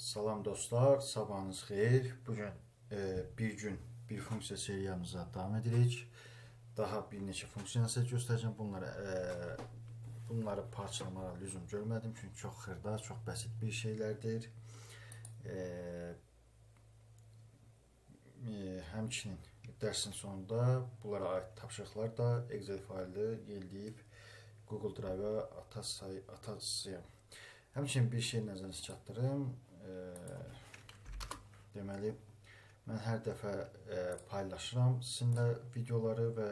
Salam dostlar, sabahınız xeyir. Bugün bir gün bir funksiya seriyamıza davam edirik. Daha bir neçə funksiyanı sizə göstərəcəm. Bunları parçalamağa lüzum görmədim çünki çox xırda, çox bəsit bir şeylərdir. Həmçinin dərsin sonunda bunlara aid tapşırıqlar da Excel faylı yeniləyib Google Drive-a atasıyam. Həmçinin bir şey nəzərinizə çatdırım. Deməli, mən hər dəfə paylaşıram sizinlə videoları və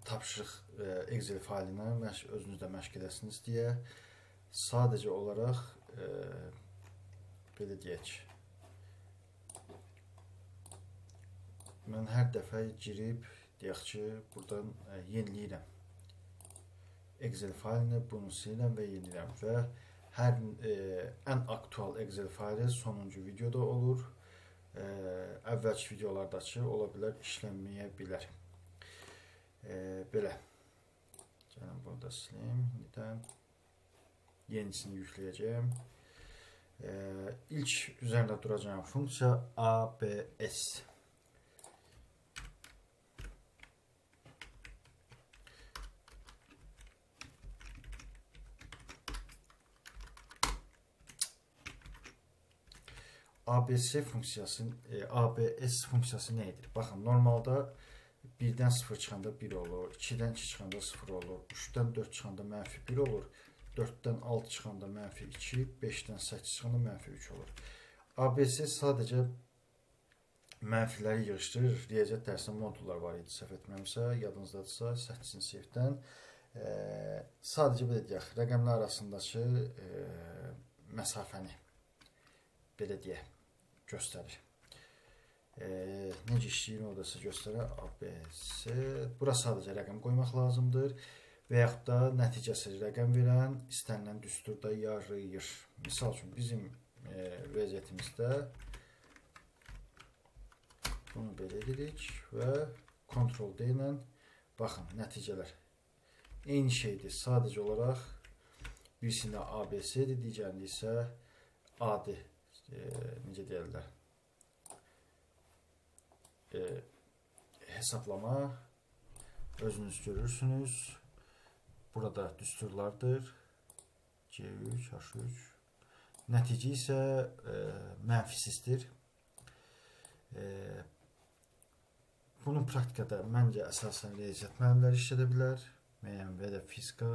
tapşırıq Excel faylinə özünüzdə məşq edəsiniz deyə sadəcə olaraq belə deyək. Mən hər dəfə girib deyək ki, buradan yeniləyirəm. Excel faylını bunu silirəm və yeniləyirəm və ən aktual Excel faylı sonuncu videoda olur. Əvvəlki videolardakı ola bilər işlənməyə bilər. Belə. Gəlin burada sileyim. Yenisini yükləyəcəm. İlk üzərində duracağım funksiya ABS. ABS funksiyası nədir? Baxın, normalda 1-dən 0 çıxanda 1 olur, 2-dən 2 çıxanda 0 olur, 3-dən 4 çıxanda -1 olur, 4-dən 6 çıxanda -2, 5-dən 8 çıxanda -3 olur. ABS sadəcə mənfiləri yığışdırır. Riyaziyyat dərsində modullar var idi, səhv etməmsə, yadınızdadırsa, 8-ci sinifdən. Sadəcə belə deyək, rəqəmlər arasındakı məsafəni belə deyək, göstərir. Necə işləyir, o da sizə göstərir. ABS. Bura sadəcə rəqəm qoymaq lazımdır və yaxud da nəticəsi rəqəm verən istənilən düsturda yarayır. Misal üçün, bizim vəziyyətimizdə bunu belə edirik və Ctrl D ilə baxın, nəticələr eyni şeydir. Sadəcə olaraq birisində ABS-dir, digərində isə AD. Necə deyirlər, hesablama özünüz görürsünüz. Burada düsturlardır. C3, H3. Nəticə isə mənfisizdir. Bunu praktikada məncə əsasən riyaziyyat müəllimləri işlədə bilər, müəyyən və də fizika.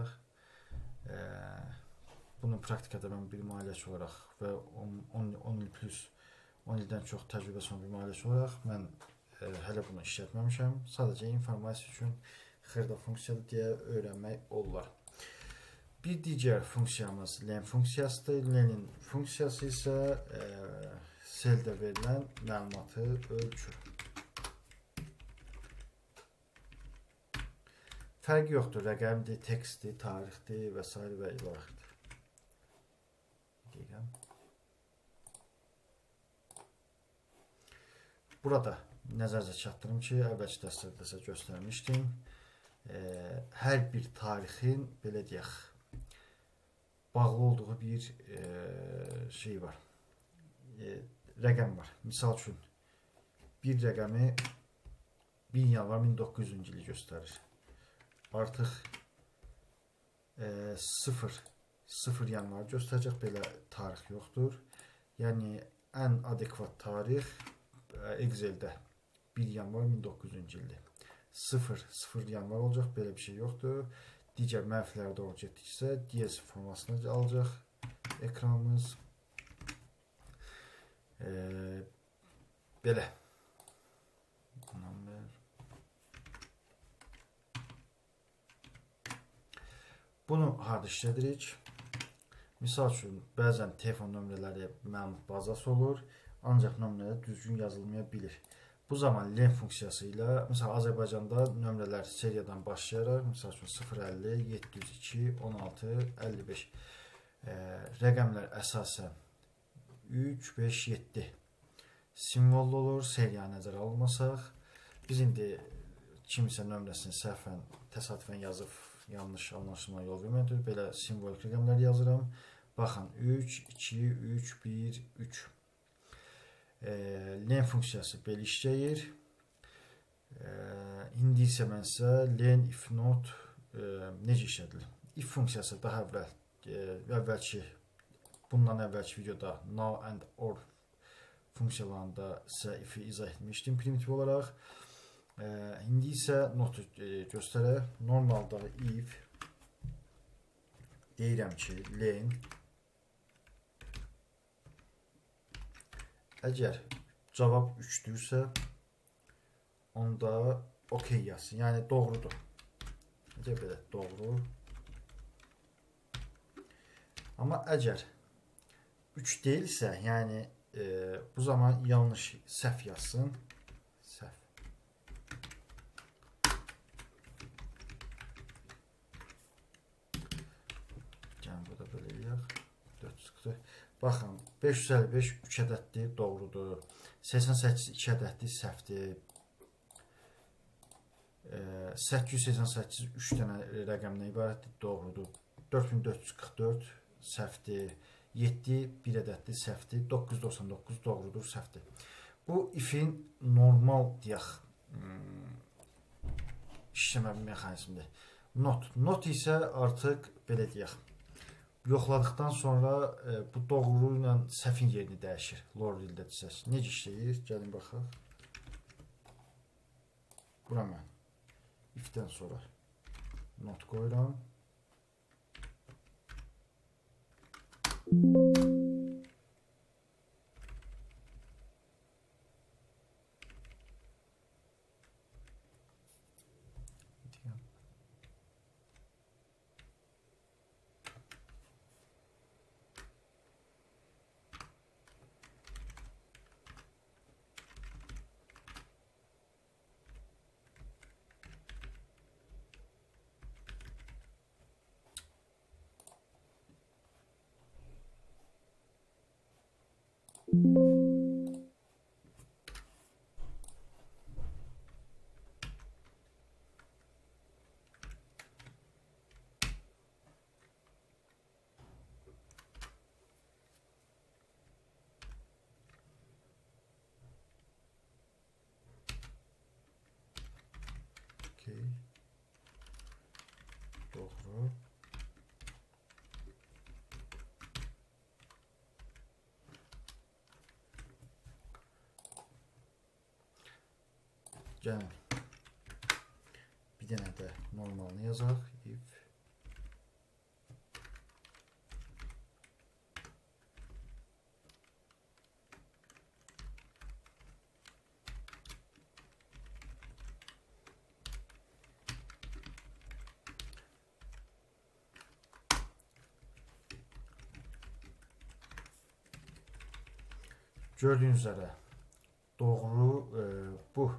Bunu praktikada mən bir maliyyəçi olaraq və 10 il plus 10 ildən çox təcrübəsi olan bir maliyyəçi olaraq mən hələ bunu işlətməmişəm. Sadəcə informasiya üçün xırda funksiyadır deyə öyrənmək olar. Bir digər funksiyamız len funksiyasıdır. Lenin funksiyası isə seldə verilən məlumatı ölçür. Fərqi yoxdur, rəqəmdir, tekstdir, tarixdir və s. və ilaxdır. Burada nəzərdə çatdırım ki, əvvəlki dərslərdə sizə göstərmişdim. Hər bir tarixin, belə deyək, bağlı olduğu bir şey var. Rəqəm var. Misal üçün, bir rəqəmi 1 yanvar 1900-cü ili göstərir. Artıq 0 yanvar göstərəcək, belə tarix yoxdur. Yəni, ən adekvat tarix Excel'də 1 yanvar 1900-cü ildir. 0 yanvar olacaq, belə bir şey yoxdur. Digər mənfilərə doğru getdiksə, DS formasını alacaq ekranımız. Belə. Bunu harada işlədirik? Misal üçün, bəzən telefon nömrələri məlumat bazası olur, ancaq nömrələr düzgün yazılmaya bilir. Bu zaman len funksiyası ilə, məsələn, Azərbaycanda nömrələr seriyadan başlayaraq, misal üçün 050, 702, 16, 55 rəqəmlər əsasən 3, 5, 7 simvollu olur, seriya nəzərə almasaq. Biz indi kimisə nömrəsini səhvən, təsadüfən yazıb yanlış anlaşılma yol vermədir. Belə simvolik rəqəmlər yazıram. Baxın 3, 2, 3, 1, 3. Len funksiyası belə işləyir. İndi isə mən sizə len if not necə işlədilir? If funksiyası daha əvvəlki bundan əvvəlki videoda now and or funksiyalarında sizə if'i izah etmişdim primitiv olaraq. İndi isə notu göstərək. Normalda if deyirəm ki, len əgər cavab 3-dürsə, onda okey yazsın. Yəni doğrudur. Necə belə doğru. Amma əgər 3 deyilsə, yəni bu zaman yanlış səhv yazsın. Səhv. Yəni burada belə eləyək. 4 çıxdı. Baxın, 555 3 ədəddir, doğrudur. 88 2 ədəddir, səhvdir. 888 3 dənə rəqəmdən ibarətdir, doğrudur. 4444 səhvdir. 7 1 ədəddir, səhvdir. 999 doğrudur, səhvdir. Bu if'in normal deyək işləmə mexanizmidir. Not isə artıq belə deyək. Yoxladıqdan sonra bu doğru ilə səhvin yerini dəyişir. Lower dildə desək. Necə işləyir? Gəlin baxaq. Bura mən if-dən sonra not qoyuram. Okay. Doğru. Gəlin. Bir dənə də normalını yazaq. If gördüyünüz üzere doğru bu.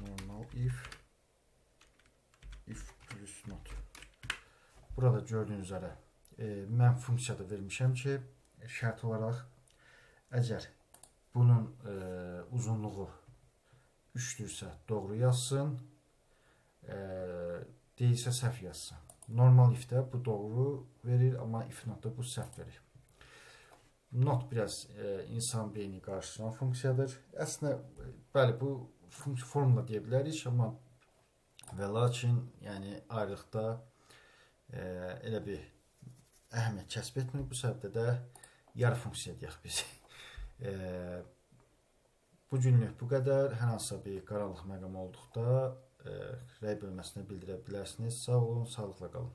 Normal if plus not. Burada gördüyünüz üzere mən funksiyada vermişəm ki, şərt olaraq əgər bunun uzunluğu 3-dürsə doğru yazsın, değilsə səhv yazsın. Normal if'də bu doğru verir, amma if notda bu səhv verir. Not biraz insan beyni qarşılayan funksiyadır. Əslində, bəli, bu formula deyə bilərik, amma və lakin, yəni ayrılıqda elə bir əhəmiyyət kəsb etmir. Bu səbəbdə də yarı funksiya deyək biz. Bu günlük bu qədər. Hər hansısa bir qaranlıq məqam olduqda rəy bölməsinə bildirə bilərsiniz. Sağ olun, sağlıqla qalın.